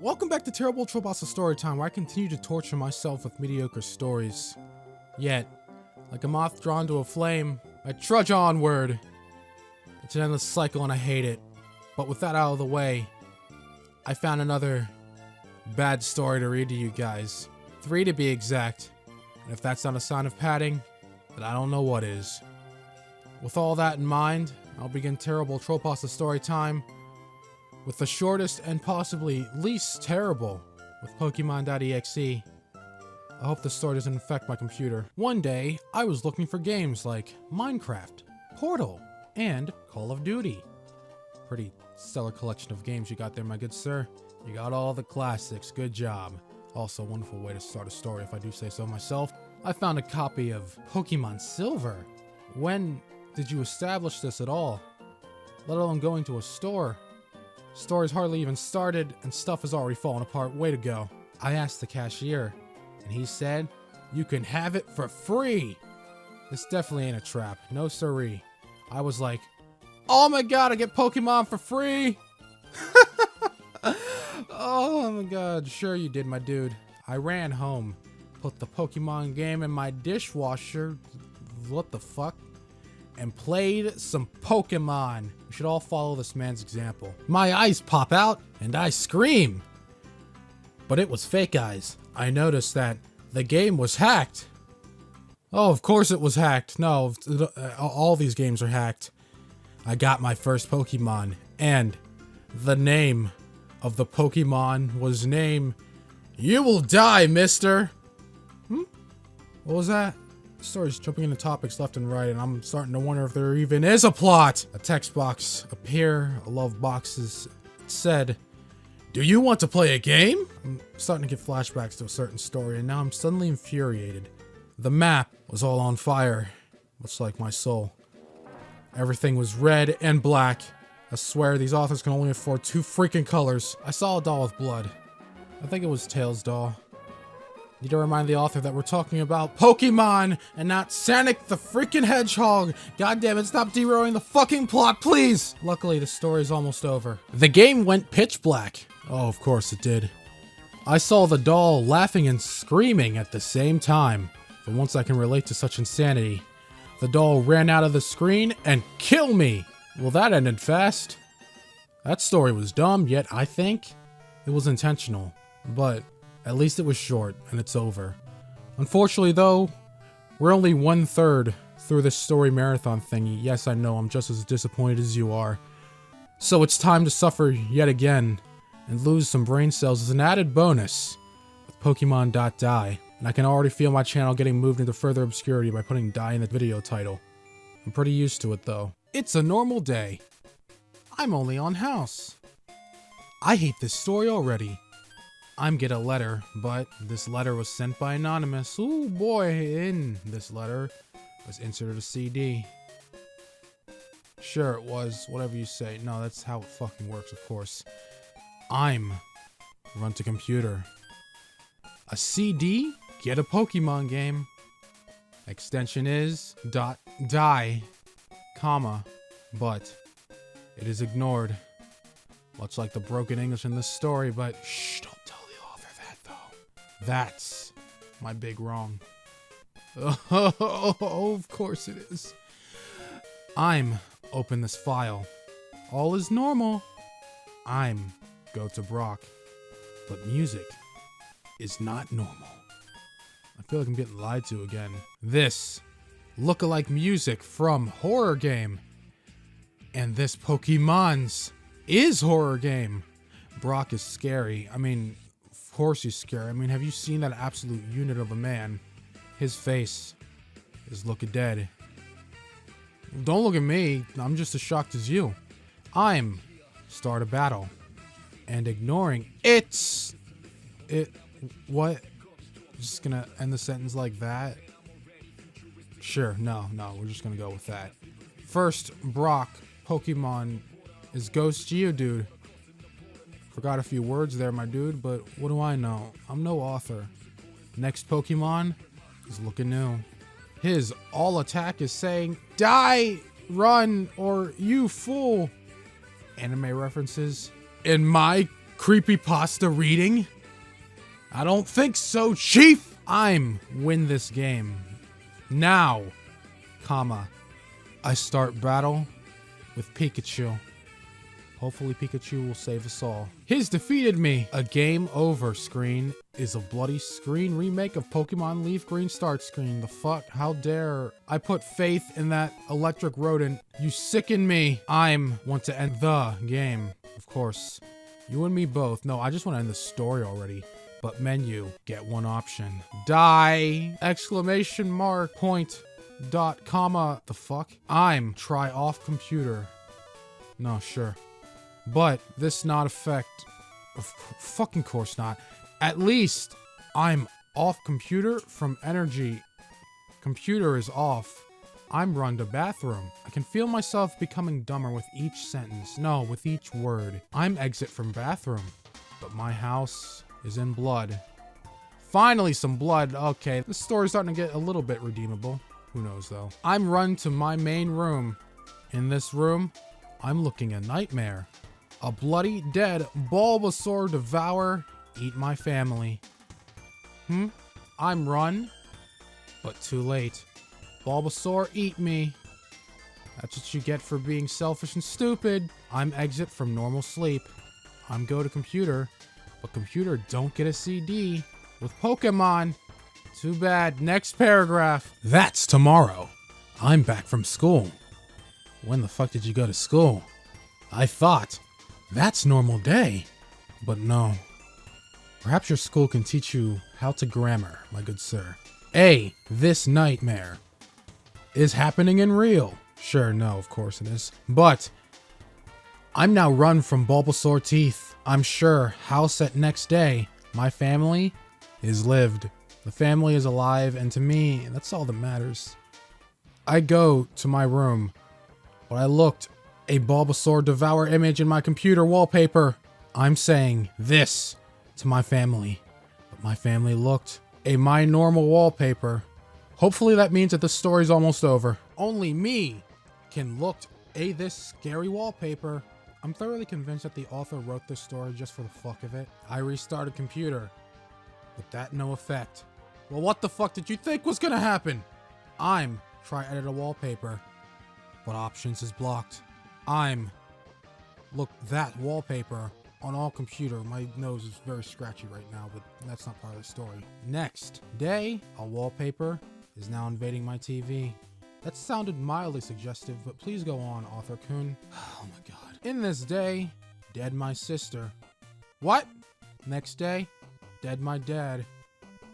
Welcome back to Terrible Trollpasta Storytime, where I continue to torture myself with mediocre stories. Yet, like a moth drawn to a flame, I trudge onward. It's an endless cycle and I hate it. But with that out of the way, I found another bad story to read to you guys. 3 to be exact. And if that's not a sign of padding, then I don't know what is. With all that in mind, I'll begin Terrible Trollpasta Storytime with the shortest and possibly least terrible with Pokemon.exe. I hope this story doesn't infect my computer. One day, I was looking for games like Minecraft, Portal, and Call of Duty. Pretty stellar collection of games you got there, my good sir. You got all the classics, good job. Also, a wonderful way to start a story if I do say so myself. I found a copy of Pokemon Silver. When did you establish this at all? Let alone going to a store. Story's hardly even started, and stuff has already fallen apart. Way to go. I asked the cashier, and he said, "You can have it for free." This definitely ain't a trap. No siree. I was like, oh my god, I get Pokemon for free! Oh my god, sure you did, my dude. I ran home, put the Pokemon game in my dishwasher, what the fuck, and played some Pokemon. We should all follow this man's example. My eyes pop out, and I scream. But it was fake eyes. I noticed that the game was hacked. Oh, of course it was hacked. No, all these games are hacked. I got my first Pokemon, and the name of the Pokemon was named "You Will Die, Mister." What was that? The story's jumping into topics left and right, and I'm starting to wonder if there even is a plot. A text box appeared, a love box said, "Do you want to play a game?" I'm starting to get flashbacks to a certain story, and now I'm suddenly infuriated. The map was all on fire, much like my soul. Everything was red and black. I swear these authors can only afford 2 freaking colors. I saw a doll with blood. I think it was Tails' doll. Need to remind the author that we're talking about Pokemon and not Sonic the freaking Hedgehog. God damn it, stop derailing the fucking plot, please! Luckily, the story's almost over. The game went pitch black. Oh, of course it did. I saw the doll laughing and screaming at the same time. For once I can relate to such insanity, the doll ran out of the screen and killed me. Well, that ended fast. That story was dumb, yet I think it was intentional. But at least it was short, and it's over. Unfortunately, though, we're only 1/3 through this story marathon thingy. Yes, I know, I'm just as disappointed as you are. So it's time to suffer yet again, and lose some brain cells as an added bonus with Pokemon.Die. And I can already feel my channel getting moved into further obscurity by putting "die" in the video title. I'm pretty used to it, though. It's a normal day. I'm only on house. I hate this story already. I'm get a letter, but this letter was sent by anonymous. Ooh boy, in this letter was inserted a CD. Sure it was, whatever you say. No, that's how it fucking works, of course. I'm run to computer. A CD? Get a Pokemon game. Extension is .die, comma, but it is ignored. Much like the broken English in this story, but shh, don't tell the author that, though. That's my big wrong. Oh, of course it is. I'm open this file. All is normal. I'm go to Brock. But music is not normal. I feel like I'm getting lied to again. This lookalike music from horror game. And this Pokemon's is horror game. Brock is scary. I mean, of course he's scary. I mean, have you seen that absolute unit of a man? His face is looking dead. Don't look at me. I'm just as shocked as you. I'm start a battle. And ignoring what? Just gonna end the sentence like that? Sure, no, we're just gonna go with that. First, Brock, Pokemon is Ghost Geodude. Forgot a few words there, my dude, but what do I know? I'm no author. Next Pokemon is looking new. His all attack is saying, "Die, run, or you fool." Anime references in my creepypasta reading? I don't think so, Chief! I'm win this game. Now, comma, I start battle with Pikachu. Hopefully Pikachu will save us all. He's defeated me! A game over screen is a bloody screen remake of Pokemon Leaf Green start screen. The fuck? How dare I put faith in that electric rodent? You sicken me. Want to end the game. Of course. You and me both. No, I just want to end the story already. But menu, get one option. Die! Exclamation mark, point, dot, comma, the fuck? Try off computer. No, sure. But this not affect, of fucking course not. At least I'm off computer from energy. Computer is off. I'm run to bathroom. I can feel myself becoming dumber with each sentence. No, with each word. I'm exit from bathroom. But my house is in blood. Finally some blood. Okay, this story's starting to get a little bit redeemable. Who knows though. I'm run to my main room. In this room, I'm looking a nightmare. A bloody dead Bulbasaur devour eat my family. I'm run, but too late. Bulbasaur eat me. That's what you get for being selfish and stupid. I'm exit from normal sleep. I'm go to computer, but computer don't get a CD with Pokemon. Too bad. Next paragraph. That's tomorrow. I'm back from school. When the fuck did you go to school? I thought. That's normal day. But no. Perhaps your school can teach you how to grammar, my good sir. This nightmare is happening in real. Sure, no, of course it is. But I'm now run from Bulbasaur teeth. I'm sure house at next day. My family is lived. The family is alive, and to me, that's all that matters. I go to my room, but I looked a Bulbasaur devour image in my computer wallpaper. I'm saying this to my family, but my family looked a my normal wallpaper. Hopefully that means that the story's almost over. Only me can look this scary wallpaper. I'm thoroughly convinced that the author wrote this story just for the fuck of it. I restarted computer, but that no effect. Well, what the fuck did you think was gonna happen? Try edit a wallpaper, but options is blocked. Look, that wallpaper on all computer. My nose is very scratchy right now, but that's not part of the story. Next day, a wallpaper is now invading my TV. That sounded mildly suggestive, but please go on, author Kun. Oh my god. In this day, dead my sister. What? Next day, dead my dad.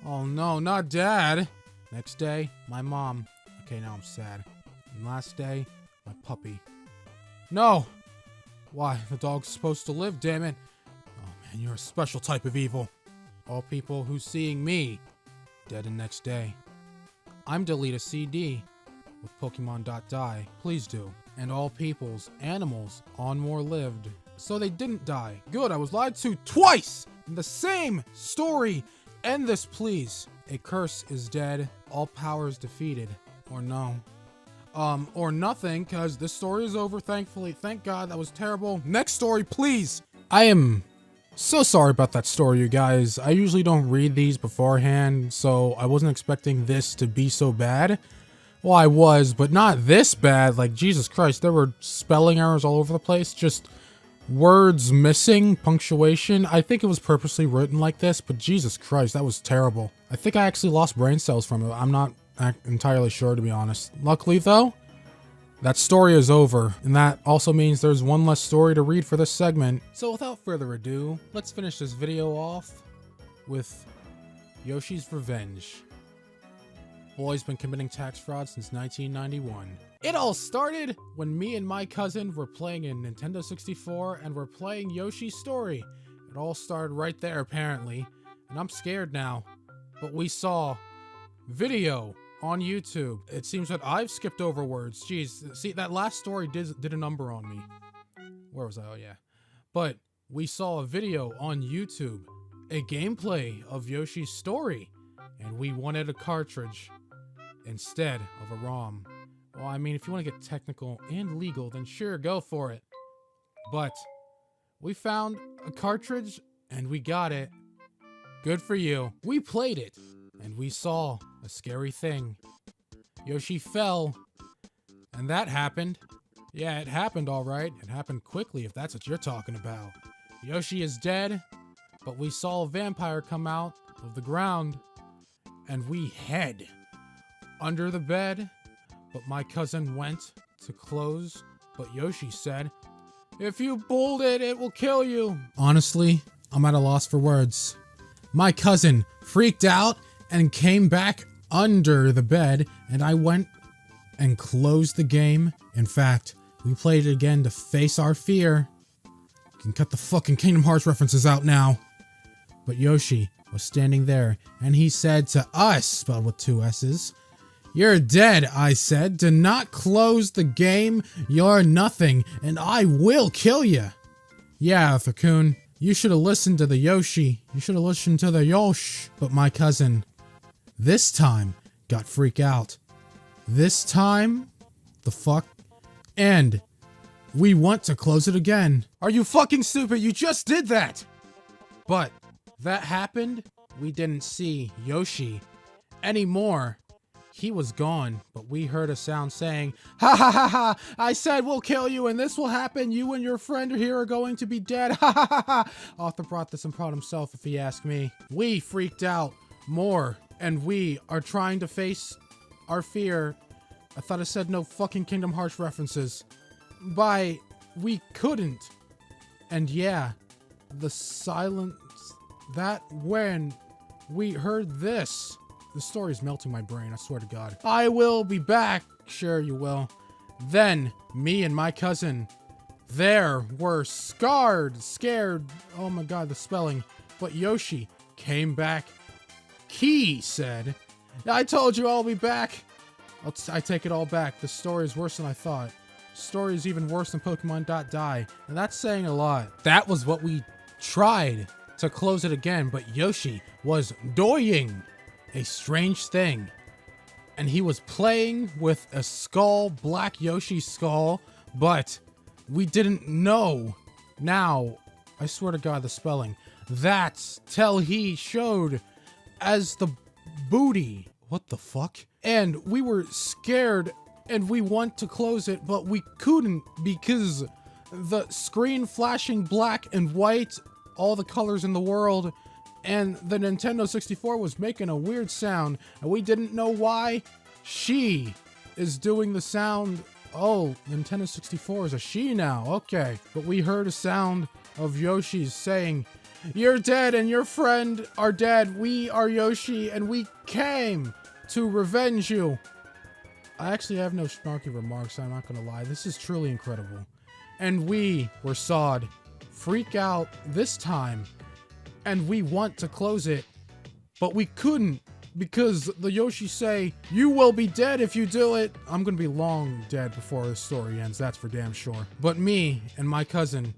Oh no, not dad. Next day, my mom. Okay, now I'm sad. And last day, my puppy. No! Why? The dog's supposed to live, damn it. Oh man, you're a special type of evil. All people who seeing me, dead the next day. Delete a CD with Pokemon.Die. Please do. And all peoples, animals, onward lived. So they didn't die. Good, I was lied to twice! In the same story! End this, please. A curse is dead. All powers defeated. Or no. Or nothing, because this story is over, thankfully. Thank God, that was terrible. Next story, please! I am so sorry about that story, you guys. I usually don't read these beforehand, so I wasn't expecting this to be so bad. Well, I was, but not this bad. Like, Jesus Christ, there were spelling errors all over the place. Just words missing, punctuation. I think it was purposely written like this, but Jesus Christ, that was terrible. I think I actually lost brain cells from it. I'm not entirely sure, to be honest. Luckily, though, that story is over, and that also means there's one less story to read for this segment. So without further ado, let's finish this video off with Yoshi's Revenge. Boy's been committing tax fraud since 1991. It all started when me and my cousin were playing a Nintendo 64 and we're playing Yoshi's Story. It all started right there, apparently, and I'm scared now. But we saw video on YouTube. It seems that I've skipped over words. Jeez, see, that last story did a number on me. Where was I? Oh, yeah. But we saw a video on YouTube, a gameplay of Yoshi's Story, and we wanted a cartridge instead of a ROM. Well, I mean, if you want to get technical and legal, then sure, go for it. But We found a cartridge and we got it. Good for you. We played it and we saw a scary thing. Yoshi fell and that happened. Yeah, it happened all right. It happened quickly if that's what you're talking about. Yoshi is dead, but we saw a vampire come out of the ground and we hid under the bed, but my cousin went to close, but Yoshi said, "If you pulled it, it will kill you." Honestly, I'm at a loss for words. My cousin freaked out and came back under the bed, and I went and closed the game. In fact, we played it again to face our fear. You can cut the fucking Kingdom Hearts references out now. But Yoshi was standing there, and he said to us, spelled with 2 S's, "You're dead," I said. "Do not close the game. You're nothing, and I will kill you." Yeah, Thurcoon, you should have listened to the Yoshi. You should have listened to the Yosh. But my cousin, this time, got freaked out. This time, the fuck? And we want to close it again. Are you fucking stupid? You just did that! But that happened. We didn't see Yoshi anymore. He was gone, but we heard a sound saying, "Ha ha ha ha! I said we'll kill you and this will happen. You and your friend here are going to be dead. Ha ha ha ha!" Author brought this upon himself, if he asked me. We freaked out more, and we are trying to face our fear. I thought I said no fucking Kingdom Hearts references. We couldn't. And yeah, the silence, that when we heard this. The story's melting my brain, I swear to God. I will be back. Sure you will. Then, me and my cousin, there were scared. Oh my God, the spelling. But Yoshi came back. He said, "I told you I'll be back." I take it all back. The story is worse than I thought. The story is even worse than Pokemon.Die. And that's saying a lot. That was what we tried to close it again, but Yoshi was doing a strange thing, and he was playing with a skull, black Yoshi skull, but we didn't know. Now, I swear to God, the spelling. That's till he showed as the booty. What the fuck? And we were scared, and we want to close it, but we couldn't because the screen flashing black and white, all the colors in the world, and the Nintendo 64 was making a weird sound, and we didn't know why. She is doing the sound. Oh, Nintendo 64 is a she now. Okay. But we heard a sound of Yoshi's saying, "You're dead and your friend are dead. We are Yoshi and we came to revenge you." I actually have no snarky remarks, I'm not gonna lie. This is truly incredible. And we were sawed. Freak out this time. And we want to close it, but we couldn't because the Yoshi say, "You will be dead if you do it." I'm gonna be long dead before the story ends, that's for damn sure. But me and my cousin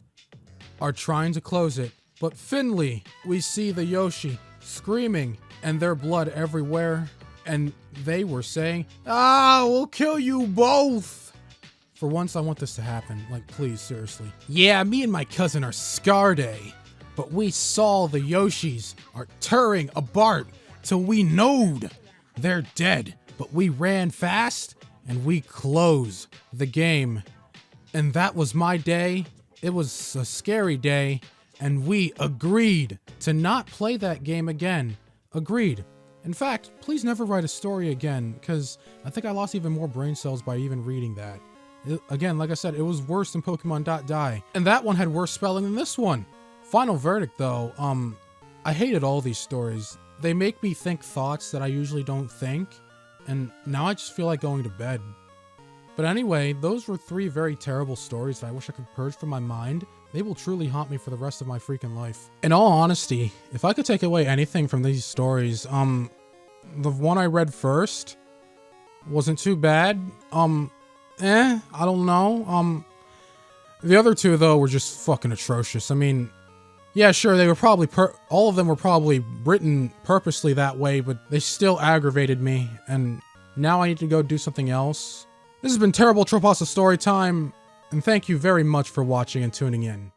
are trying to close it, but Finley, we see the Yoshi screaming and their blood everywhere, and they were saying, "Ah, we'll kill you both." For once, I want this to happen. Like, please, seriously. Yeah, me and my cousin are scarred. But we saw the Yoshis are tearing apart till we knowed they're dead. But we ran fast and we closed the game. And that was my day. It was a scary day. And we agreed to not play that game again. Agreed. In fact, please never write a story again, because I think I lost even more brain cells by even reading that. Again, like I said, it was worse than Pokemon.Die. And that one had worse spelling than this one. Final verdict though, I hated all these stories. They make me think thoughts that I usually don't think, and now I just feel like going to bed. But anyway, those were 3 very terrible stories that I wish I could purge from my mind. They will truly haunt me for the rest of my freaking life. In all honesty, if I could take away anything from these stories, the one I read first wasn't too bad. I don't know. The other 2 though were just fucking atrocious. I mean, yeah, sure, they were probably all of them were probably written purposely that way, but they still aggravated me, and now I need to go do something else. This has been Terrible Trollpasta Storytime, and thank you very much for watching and tuning in.